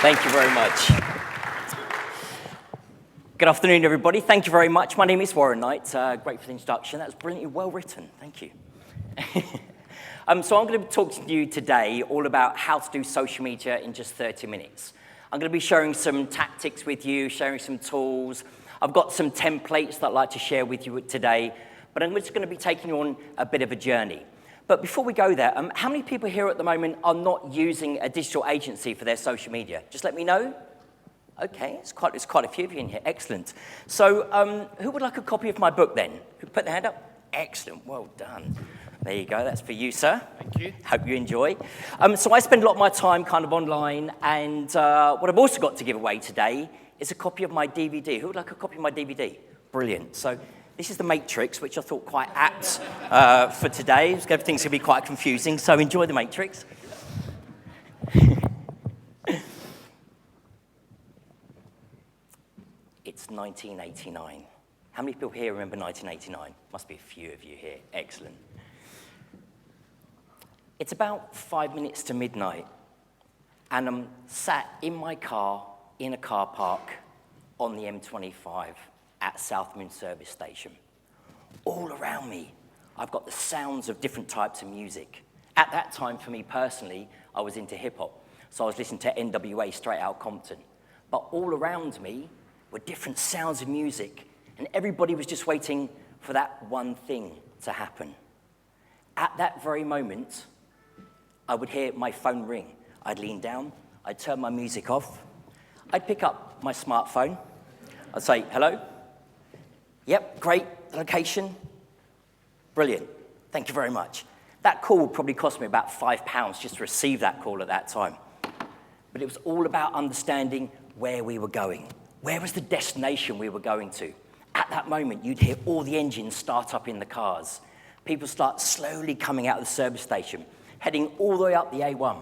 Thank you very much. Good afternoon, everybody. Thank you very much. My name is Warren Knight. Great for the introduction. That was brilliantly well written. Thank you. So I'm going to talk to you today all about how to do social media in just 30 minutes. I'm going to be sharing some tactics with you, sharing some tools. I've got some templates that I'd like to share with you today, but I'm just going to be taking you on a bit of a journey. But before we go there, how many people here at the moment are not using a digital agency for their social media? Just let me know. Okay, it's quite a few of you in here. Excellent. So who would like a copy of my book then? Put their hand up. Excellent. Well done. There you go. That's for you, sir. Thank you. Hope you enjoy. So I spend a lot of my time kind of online, and what I've also got to give away today is a copy of my DVD. Who would like a copy of my DVD? Brilliant. So this is The Matrix, which I thought quite apt for today. Everything's going to be quite confusing, so enjoy The Matrix. It's 1989. How many people here remember 1989? Must be a few of you here. Excellent. It's about 5 minutes to midnight, and I'm sat in my car in a car park on the M25 at South Moon Service Station. All around me, I've got the sounds of different types of music. At that time, for me personally, I was into hip-hop, so I was listening to NWA straight out Compton. But all around me were different sounds of music, and everybody was just waiting for that one thing to happen. At that very moment, I would hear my phone ring. I'd lean down, I'd turn my music off, I'd pick up my smartphone, I'd say, hello? Yep, great, location, brilliant, thank you very much. That call would probably cost me about £5 just to receive that call at that time. But it was all about understanding where we were going. Where was the destination we were going to? At that moment, you'd hear all the engines start up in the cars. People start slowly coming out of the service station, heading all the way up the A1.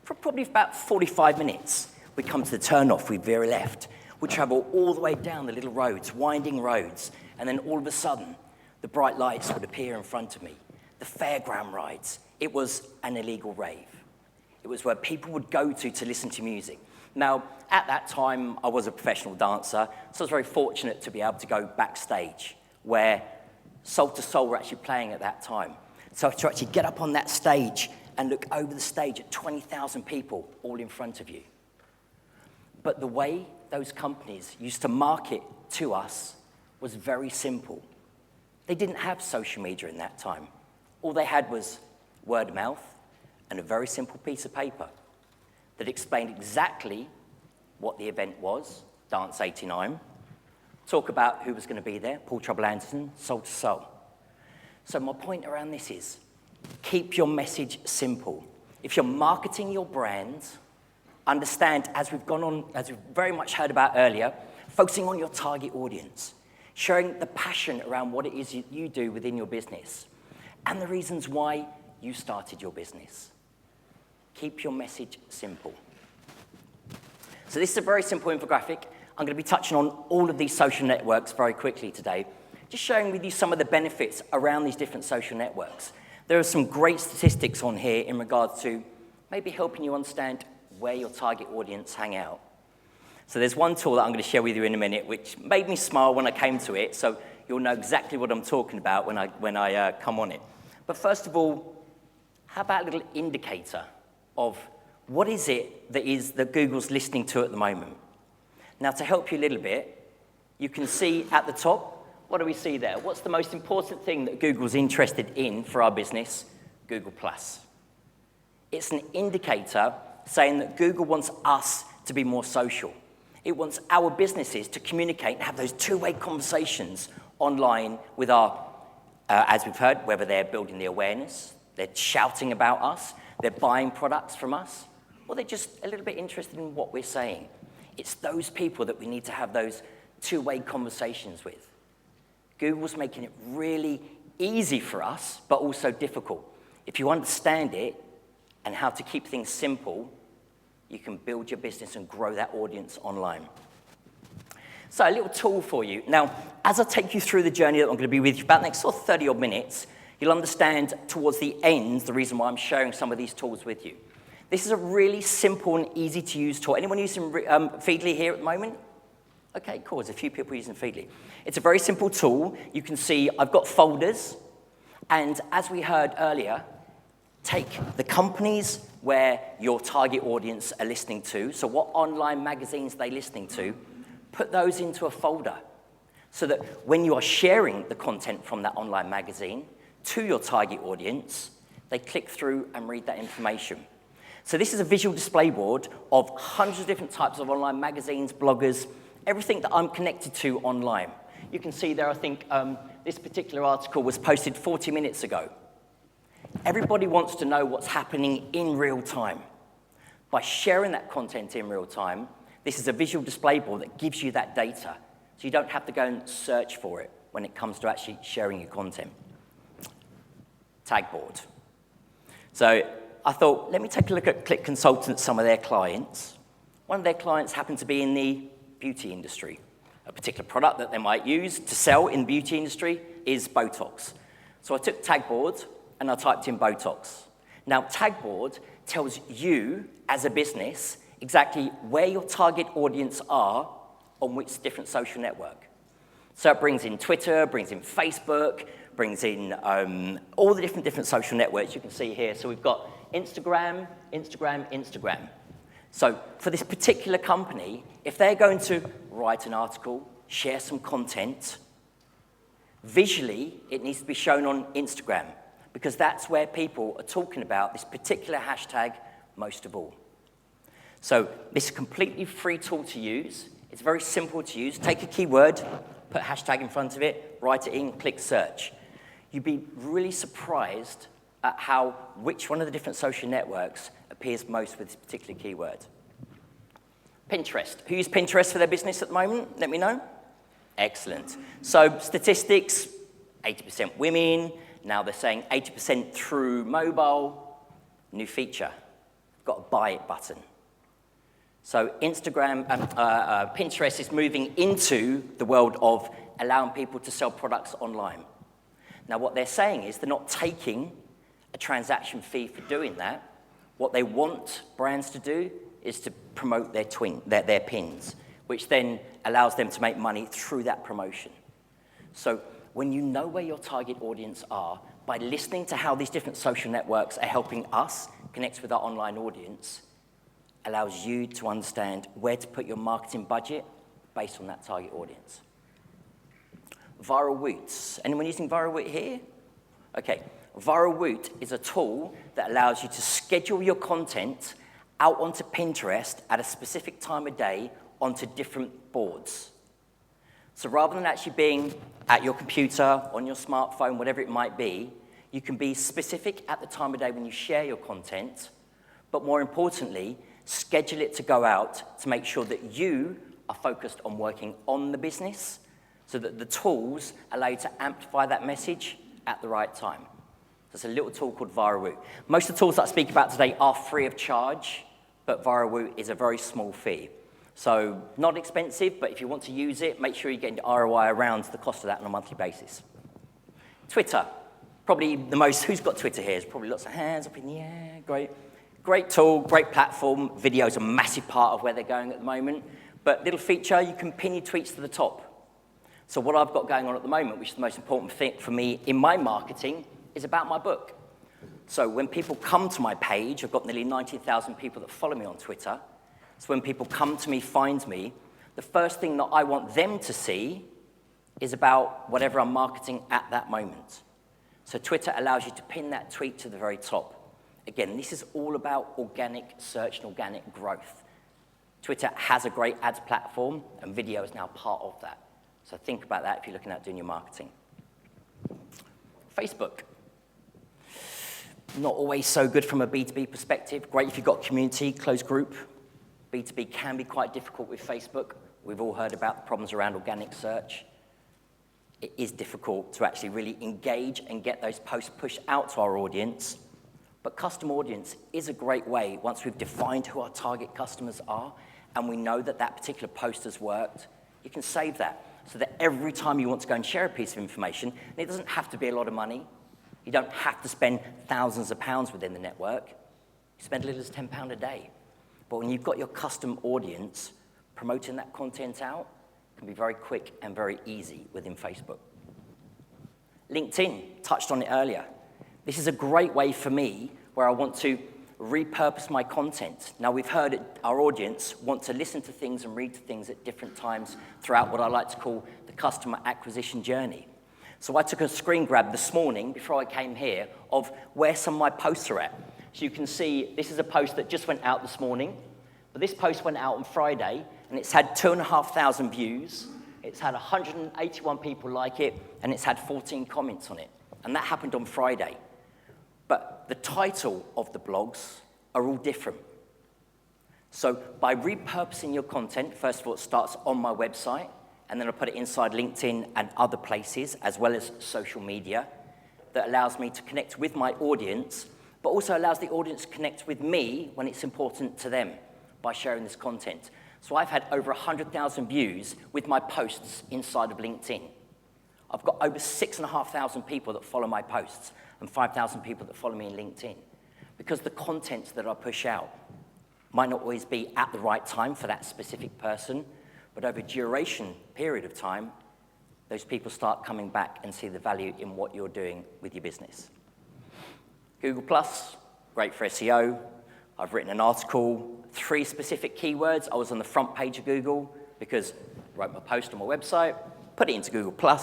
For probably about 45 minutes, we come to the turnoff, we veer left. We travel all the way down the little roads, winding roads, and then all of a sudden, the bright lights would appear in front of me. The fairground rides. It was an illegal rave. It was where people would go to listen to music. Now, at that time, I was a professional dancer, so I was very fortunate to be able to go backstage where Soul to Soul were actually playing at that time. So to actually get up on that stage and look over the stage at 20,000 people all in front of you. But the way those companies used to market to us was very simple. They didn't have social media in that time. All they had was word of mouth and a very simple piece of paper that explained exactly what the event was, Dance 89, talk about who was going to be there, Paul Trouble Anderson, Soul to Soul. So my point around this is, keep your message simple. If you're marketing your brand, understand, as we've very much heard about earlier, focusing on your target audience, sharing the passion around what it is you do within your business, and the reasons why you started your business. Keep your message simple. So this is a very simple infographic. I'm going to be touching on all of these social networks very quickly today, just sharing with you some of the benefits around these different social networks. There are some great statistics on here in regards to maybe helping you understand where your target audience hang out. So there's one tool that I'm going to share with you in a minute, which made me smile when I came to it, so you'll know exactly what I'm talking about when I come on it. But first of all, how about a little indicator of what is it that Google's listening to at the moment? Now, to help you a little bit, you can see at the top, what do we see there? What's the most important thing that Google's interested in for our business? Google+. It's an indicator saying that Google wants us to be more social. It wants our businesses to communicate and have those two-way conversations online with our, as we've heard, whether they're building the awareness, they're shouting about us, they're buying products from us, or they're just a little bit interested in what we're saying. It's those people that we need to have those two-way conversations with. Google's making it really easy for us, but also difficult. If you understand it and how to keep things simple, you can build your business and grow that audience online. So a little tool for you. Now, as I take you through the journey that I'm going to be with you, about the next sort of 30 odd minutes, you'll understand towards the end the reason why I'm sharing some of these tools with you. This is a really simple and easy to use tool. Anyone using Feedly here at the moment? Okay, cool, there's a few people using Feedly. It's a very simple tool. You can see I've got folders, and as we heard earlier, take the companies where your target audience are listening to, so what online magazines they're listening to, put those into a folder so that when you are sharing the content from that online magazine to your target audience, they click through and read that information. So this is a visual display board of hundreds of different types of online magazines, bloggers, everything that I'm connected to online. You can see there, I think, this particular article was posted 40 minutes ago. Everybody wants to know what's happening in real time. By sharing that content in real time, this is a visual display board that gives you that data, so you don't have to go and search for it when it comes to actually sharing your content. Tagboard. So I thought, let me take a look at Click Consultants, some of their clients. One of their clients happened to be in the beauty industry. A particular product that they might use to sell in the beauty industry is Botox. So I took Tagboard and I typed in Botox. Now, Tagboard tells you, as a business, exactly where your target audience are on which different social network. So it brings in Twitter, brings in Facebook, brings in all the different social networks you can see here. So we've got Instagram, Instagram, Instagram. So for this particular company, if they're going to write an article, share some content, visually, it needs to be shown on Instagram, because that's where people are talking about this particular hashtag most of all. So this is a completely free tool to use. It's very simple to use. Take a keyword, put a hashtag in front of it, write it in, click search. You'd be really surprised at which one of the different social networks appears most with this particular keyword. Pinterest. Who uses Pinterest for their business at the moment? Let me know. Excellent. So statistics, 80% women. Now they're saying 80% through mobile. New feature. Got a buy it button. So Pinterest is moving into the world of allowing people to sell products online. Now what they're saying is they're not taking a transaction fee for doing that. What they want brands to do is to promote their pins, which then allows them to make money through that promotion. So when you know where your target audience are, by listening to how these different social networks are helping us connect with our online audience, allows you to understand where to put your marketing budget based on that target audience. Viral Woots. Anyone using Viral Woot here? Okay. Viral Woot is a tool that allows you to schedule your content out onto Pinterest at a specific time of day onto different boards. So rather than actually being at your computer, on your smartphone, whatever it might be, you can be specific at the time of day when you share your content, but more importantly, schedule it to go out to make sure that you are focused on working on the business so that the tools allow you to amplify that message at the right time. There's a little tool called Viral Woot. Most of the tools that I speak about today are free of charge, but Viral Woot is a very small fee. So not expensive, but if you want to use it, make sure you're getting the ROI around the cost of that on a monthly basis. Twitter, probably the most, who's got Twitter here? There's probably lots of hands up in the air, great. Great tool, great platform. Video is a massive part of where they're going at the moment. But little feature, you can pin your tweets to the top. So what I've got going on at the moment, which is the most important thing for me in my marketing, is about my book. So when people come to my page, I've got nearly 90,000 people that follow me on Twitter. So when people come to me, find me, the first thing that I want them to see is about whatever I'm marketing at that moment. So Twitter allows you to pin that tweet to the very top. Again, this is all about organic search and organic growth. Twitter has a great ads platform, and video is now part of that. So think about that if you're looking at doing your marketing. Facebook. Not always so good from a B2B perspective. Great if you've got community, closed group. B2B can be quite difficult with Facebook. We've all heard about the problems around organic search. It is difficult to actually really engage and get those posts pushed out to our audience. But custom audience is a great way, once we've defined who our target customers are, and we know that that particular post has worked, you can save that. So that every time you want to go and share a piece of information, and it doesn't have to be a lot of money, you don't have to spend thousands of pounds within the network, you You spend as little as £10 a day. But when you've got your custom audience, promoting that content out can be very quick and very easy within Facebook. LinkedIn, touched on it earlier. This is a great way for me where I want to repurpose my content. Now, we've heard our audience want to listen to things and read to things at different times throughout what I like to call the customer acquisition journey. So I took a screen grab this morning before I came here of where some of my posts are at. So you can see this is a post that just went out this morning, but this post went out on Friday, and it's had 2,500 views. It's had 181 people like it, and it's had 14 comments on it. And that happened on Friday. But the title of the blogs are all different. So by repurposing your content, first of all, it starts on my website, and then I put it inside LinkedIn and other places, as well as social media, that allows me to connect with my audience, but also allows the audience to connect with me when it's important to them by sharing this content. So I've had over 100,000 views with my posts inside of LinkedIn. I've got over 6,500 people that follow my posts and 5,000 people that follow me in LinkedIn. Because the content that I push out might not always be at the right time for that specific person, but over a duration period of time, those people start coming back and see the value in what you're doing with your business. Google+, great for SEO. I've written an article, 3 specific keywords. I was on the front page of Google because I wrote my post on my website, put it into Google+.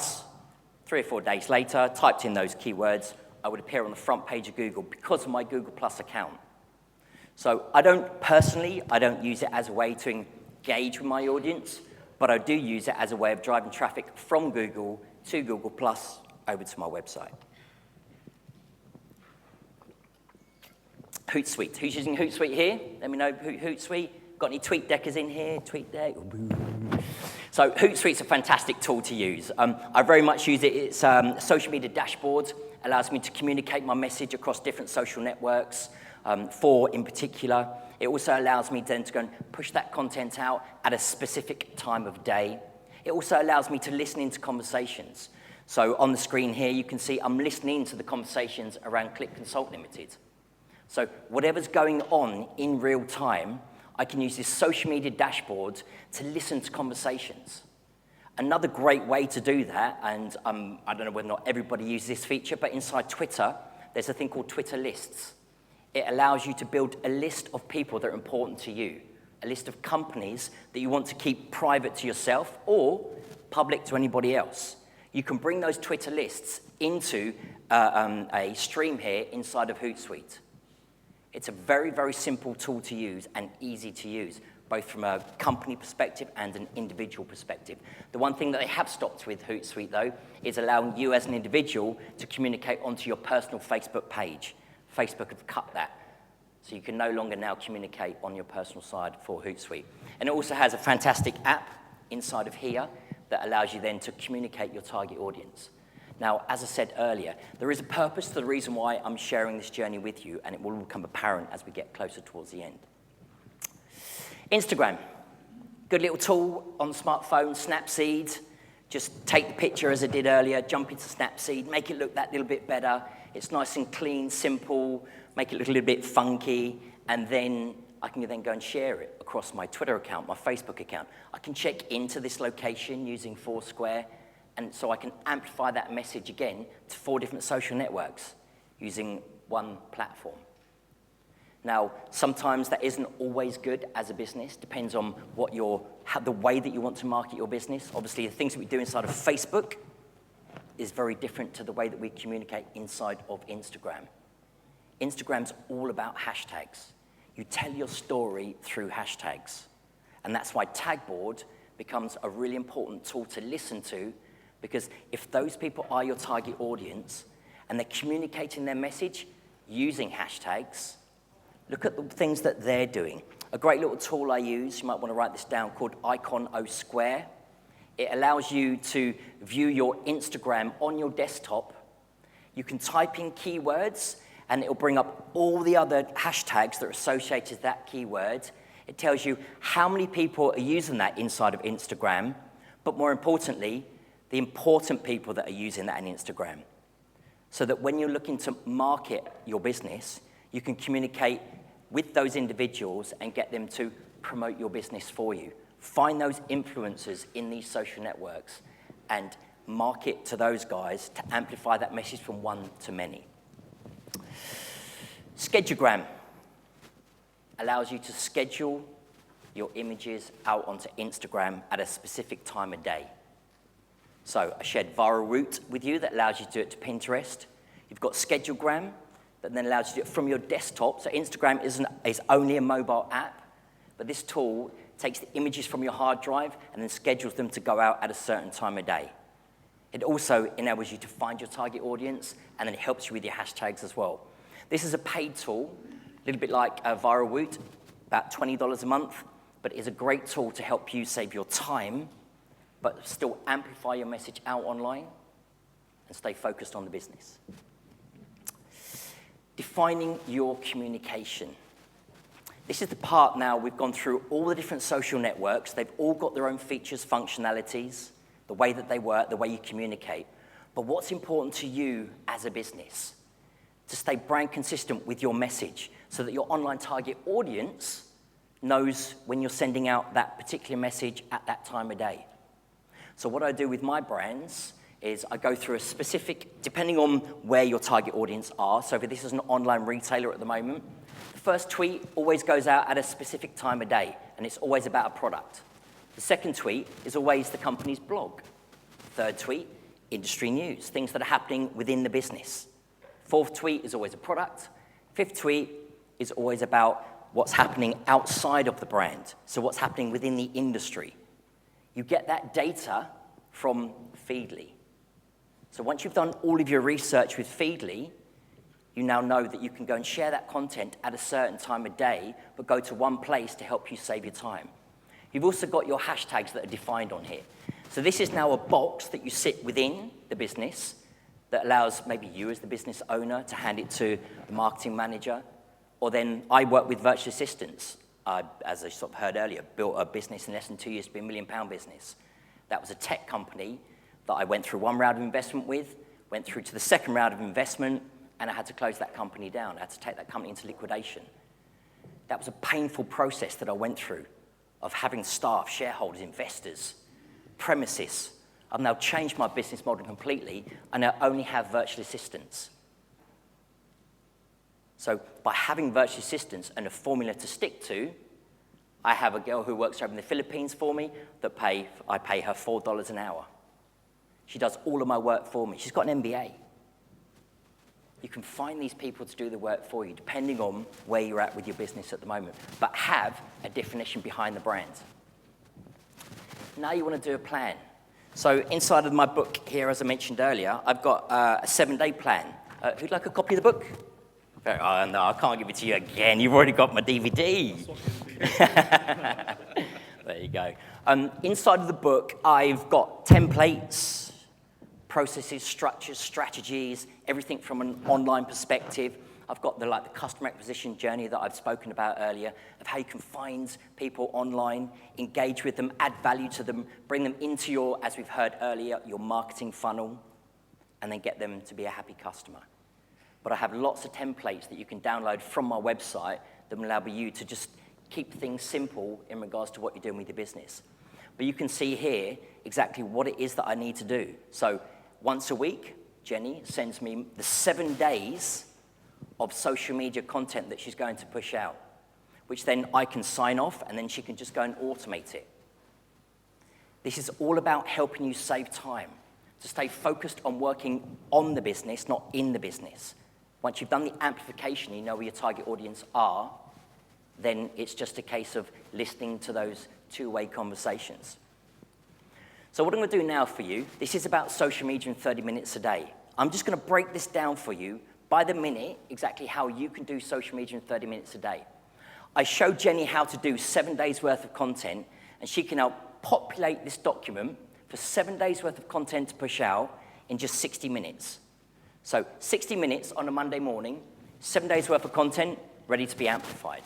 3 or 4 days later, typed in those keywords, I would appear on the front page of Google because of my Google+ account. So I don't use it as a way to engage with my audience, but I do use it as a way of driving traffic from Google to Google+ over to my website. HootSuite. Who's using HootSuite here? Let me know, HootSuite. Got any TweetDeckers in here? TweetDeck? So HootSuite's a fantastic tool to use. I very much use it. It's a social media dashboard. Allows me to communicate my message across different social networks, 4 in particular. It also allows me then to go and push that content out at a specific time of day. It also allows me to listen into conversations. So on the screen here, you can see I'm listening to the conversations around Click Consult Limited. So whatever's going on in real time, I can use this social media dashboard to listen to conversations. Another great way to do that, and I don't know whether or not everybody uses this feature, but inside Twitter, there's a thing called Twitter lists. It allows you to build a list of people that are important to you, a list of companies that you want to keep private to yourself or public to anybody else. You can bring those Twitter lists into a stream here inside of HootSuite. It's a very, very simple tool to use and easy to use, both from a company perspective and an individual perspective. The one thing that they have stopped with HootSuite, though, is allowing you as an individual to communicate onto your personal Facebook page. Facebook have cut that. So you can no longer now communicate on your personal side for HootSuite. And it also has a fantastic app inside of here that allows you then to communicate your target audience. Now, as I said earlier, there is a purpose to the reason why I'm sharing this journey with you, and it will become apparent as we get closer towards the end. Instagram, good little tool on the smartphone, Snapseed. Just take the picture as I did earlier, jump into Snapseed, make it look that little bit better. It's nice and clean, simple, make it look a little bit funky, and then I can then go and share it across my Twitter account, my Facebook account. I can check into this location using Foursquare, and so I can amplify that message again to 4 different social networks using one platform. Now, sometimes that isn't always good as a business, depends on what the way that you want to market your business. Obviously, the things that we do inside of Facebook is very different to the way that we communicate inside of Instagram. Instagram's all about hashtags. You tell your story through hashtags. And that's why Tagboard becomes a really important tool to listen to, because if those people are your target audience and they're communicating their message using hashtags, look at the things that they're doing. A great little tool I use, you might want to write this down, called Icon O Square. It allows you to view your Instagram on your desktop. You can type in keywords, and it'll bring up all the other hashtags that are associated with that keyword. It tells you how many people are using that inside of Instagram, but more importantly, the important people that are using that on Instagram. So that when you're looking to market your business, you can communicate with those individuals and get them to promote your business for you. Find those influencers in these social networks and market to those guys to amplify that message from one to many. ScheduleGram allows you to schedule your images out onto Instagram at a specific time of day. So I shared viral route with you that allows you to do it to Pinterest. You've got ScheduleGram that then allows you to do it from your desktop. So Instagram is only a mobile app, but this tool takes the images from your hard drive and then schedules them to go out at a certain time of day. It also enables you to find your target audience, and then it helps you with your hashtags as well. This is a paid tool, a little bit like a viral route, about $20 a month, but it's a great tool to help you save your time, but still amplify your message out online and stay focused on the business. Defining your communication. This is the part now we've gone through all the different social networks. They've all got their own features, functionalities, the way that they work, the way you communicate. But what's important to you as a business? To stay brand consistent with your message so that your online target audience knows when you're sending out that particular message at that time of day. So what I do with my brands is I go through a specific, depending on where your target audience are, so if this is an online retailer at the moment, the first tweet always goes out at a specific time of day, and it's always about a product. The second tweet is always the company's blog. Third tweet, industry news, things that are happening within the business. Fourth tweet is always a product. Fifth tweet is always about what's happening outside of the brand, so what's happening within the industry. You get that data from Feedly. So once you've done all of your research with Feedly, you now know that you can go and share that content at a certain time of day, but go to one place to help you save your time. You've also got your hashtags that are defined on here. So this is now a box that you sit within the business that allows maybe you as the business owner to hand it to the marketing manager, or then I work with virtual assistants. As I sort of heard earlier, built a business in less than 2 years to be a £1 million business. That was a tech company that I went through one round of investment with, went through to the second round of investment, and I had to close that company down. I had to take that company into liquidation. That was a painful process that I went through of having staff, shareholders, investors, premises. I've now changed my business model completely, and I only have virtual assistants. So by having virtual assistants and a formula to stick to, I have a girl who works over in the Philippines for me that I pay her $4 an hour. She does all of my work for me. She's got an MBA. You can find these people to do the work for you, depending on where you're at with your business at the moment, but have a definition behind the brand. Now you want to do a plan. So inside of my book here, as I mentioned earlier, I've got a 7-day plan. Who'd like a copy of the book? Oh, no, I can't give it to you again. You've already got my DVD. There you go. Inside of the book, I've got templates, processes, structures, strategies, everything from an online perspective. I've got the customer acquisition journey that I've spoken about earlier, of how you can find people online, engage with them, add value to them, bring them into your, as we've heard earlier, your marketing funnel, and then get them to be a happy customer. But I have lots of templates that you can download from my website that will allow you to just keep things simple in regards to what you're doing with your business. But you can see here exactly what it is that I need to do. So once a week, Jenny sends me the 7 days of social media content that she's going to push out, which then I can sign off, and then she can just go and automate it. This is all about helping you save time, to stay focused on working on the business, not in the business. Once you've done the amplification, you know where your target audience are, then it's just a case of listening to those two-way conversations. So what I'm going to do now for you, this is about social media in 30 minutes a day. I'm just going to break this down for you by the minute, exactly how you can do social media in 30 minutes a day. I showed Jenny how to do 7 days worth of content, and she can now populate this document for 7 days worth of content to push out in just 60 minutes. So 60 minutes on a Monday morning, 7 days worth of content ready to be amplified.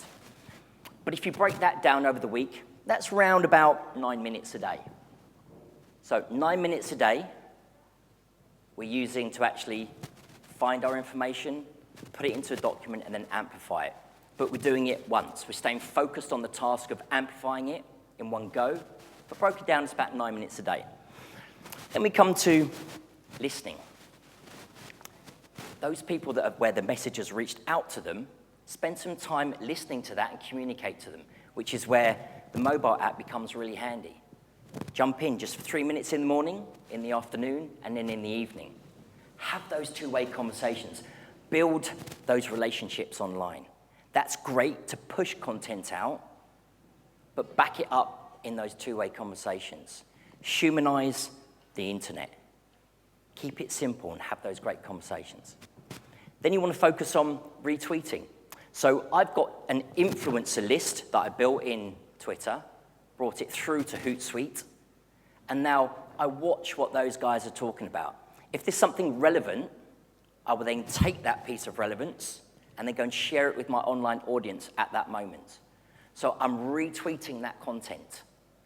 But if you break that down over the week, that's round about 9 minutes a day. So 9 minutes a day we're using to actually find our information, put it into a document, and then amplify it. but we're doing it once. We're staying focused on the task of amplifying it in one go, but broken down, it's about 9 minutes a day. Then we come to listening. Those people where the message has reached out to them, spend some time listening to that and communicate to them, which is where the mobile app becomes really handy. Jump in just for 3 minutes in the morning, in the afternoon, and then in the evening. Have those two-way conversations. Build those relationships online. That's great to push content out, but back it up in those two-way conversations. Humanize the internet. Keep it simple and have those great conversations. Then you want to focus on retweeting. So I've got an influencer list that I built in Twitter, brought it through to HootSuite, and now I watch what those guys are talking about. If there's something relevant, I will then take that piece of relevance and then go and share it with my online audience at that moment. So I'm retweeting that content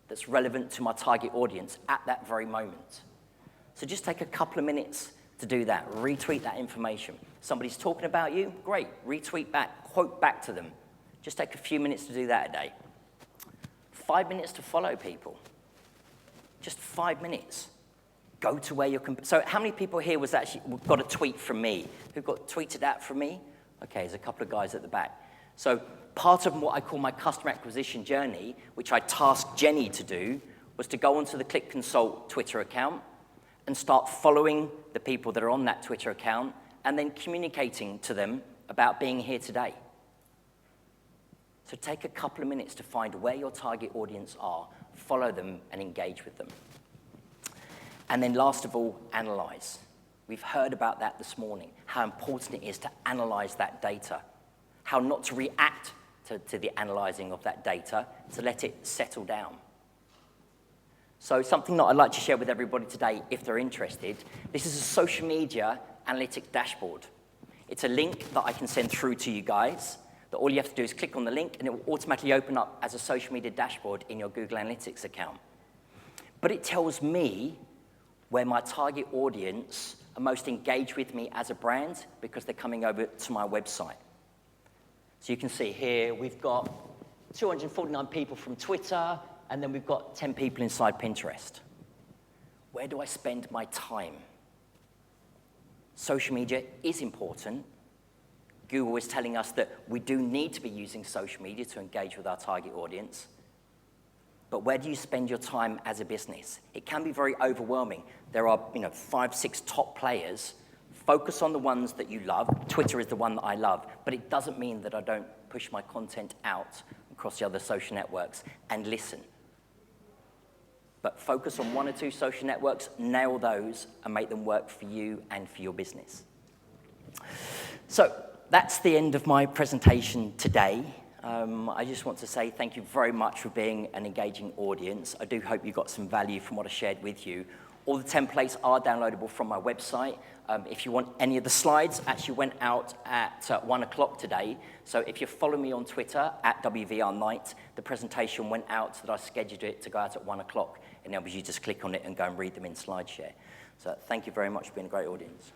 that's relevant to my target audience at that very moment. So just take a couple of minutes to do that. Retweet that information. Somebody's talking about you, great. Retweet back, quote back to them. Just take a few minutes to do that a day. 5 minutes to follow people. Just 5 minutes. Go to where you're... So how many people here got a tweet from me? Who got tweeted at from me? Okay, there's a couple of guys at the back. So part of what I call my customer acquisition journey, which I tasked Jenny to do, was to go onto the Click Consult Twitter account and start following the people that are on that Twitter account and then communicating to them about being here today. So take a couple of minutes to find where your target audience are, follow them, and engage with them. And then last of all, analyze. We've heard about that this morning, how important it is to analyze that data, how not to react to the analyzing of that data, to let it settle down. So something that I'd like to share with everybody today, if they're interested, this is a social media analytics dashboard. It's a link that I can send through to you guys, that all you have to do is click on the link, and it will automatically open up as a social media dashboard in your Google Analytics account. But it tells me where my target audience are most engaged with me as a brand because they're coming over to my website. So you can see here, we've got 249 people from Twitter, and then we've got 10 people inside Pinterest. Where do I spend my time? Social media is important. Google is telling us that we do need to be using social media to engage with our target audience. But where do you spend your time as a business? It can be very overwhelming. There are 5, 6 top players. Focus on the ones that you love. Twitter is the one that I love. But it doesn't mean that I don't push my content out across the other social networks and listen. But focus on 1 or 2 social networks, nail those, and make them work for you and for your business. So that's the end of my presentation today. I just want to say thank you very much for being an engaging audience. I do hope you got some value from what I shared with you. All the templates are downloadable from my website. If you want any of the slides, actually went out at 1 o'clock today. So if you follow me on Twitter, at WVRKnight, the presentation went out so that I scheduled it to go out at 1 o'clock. And then you just click on it and go and read them in SlideShare. So thank you very much for being a great audience.